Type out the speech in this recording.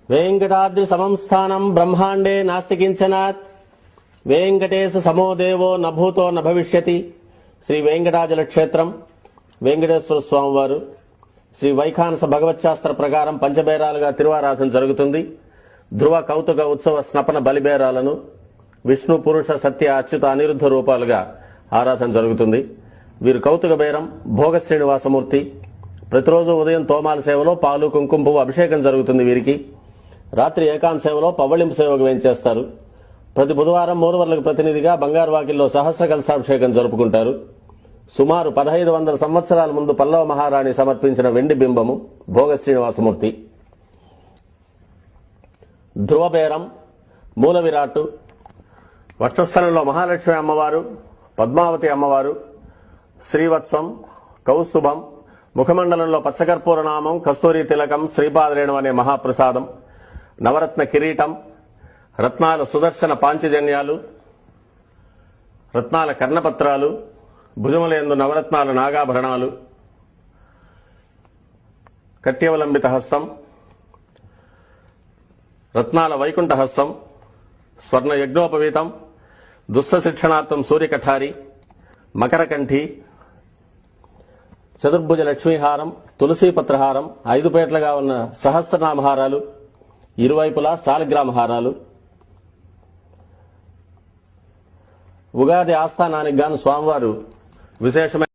वेंकटाद्रि समं स्थानं ब्रह्मांडे नास्ति किंचनात् वेंकटेश समो देवो न भूतो न भविष्यति श्री वेंकटाचल क्षेत्रम వెంకటేశ్వర స్వామి వారు శ్రీ వైఖానస భగవచ్శాస్త్ర ప్రకారం పంచబేరాలుగా తిరువారాధన జరుగుతుంది. ధ్రువ కౌతుక ఉత్సవ స్నపన బలిబేరాలను విష్ణు పురుష సత్య అచ్యుత అనిరుద్ధ రూపాలుగా ఆరాధన జరుగుతుంది. వీరు కౌతుక బేరం భోగ శ్రీనివాసమూర్తి. ప్రతిరోజు ఉదయం తోమాల సేవలో పాలు కుంకుమ పువ్వు అభిషేకం జరుగుతుంది. వీరికి రాత్రి ఏకాంత సేవలో పవ్వళింపు సేవకు వేయించేస్తారు. ప్రతి బుధవారం మూడువర్లకు ప్రతినిధిగా బంగారు వాకిల్లో సహస్ర కలశాభిషేకం జరుపుకుంటారు. సుమారు 1500 సంవత్సరాల ముందు పల్లవ మహారాణి సమర్పించిన వెండి బింబము భోగ శ్రీనివాసమూర్తి. ధ్రువబేరం మూల విరాట్టు వక్షస్థలంలో మహాలక్ష్మి అమ్మవారు, పద్మావతి అమ్మవారు, శ్రీవత్సం, కౌస్తుభం, ముఖమండలంలో పచ్చకర్పూర నామం, కస్తూరి తిలకం, శ్రీపాదరేణం అనే మహాప్రసాదం, నవరత్న కిరీటం, రత్నాల సుదర్శన పాంచజన్యాలు, రత్నాల కర్ణపత్రాలు, భుజములందు నవరత్నాల నాగాభరణాలు, కట్యవలంబిత హస్తం, రత్నాల వైకుంఠ హస్తం, స్వర్ణ యజ్ఞోపవీతం, దుష్ట శిక్షణార్థం సూర్యకఠారి, మకరకంఠి, చతుర్భుజ లక్ష్మీహారం, తులసీపత్రహారం, 5 పేట్లుగా ఉన్న సహస్రనామహారాలు, ఇరువైపులా శాలిగ్రామహారాలు. ఉగాది ఆస్థానానికి గాను స్వామివారు విశేషమైన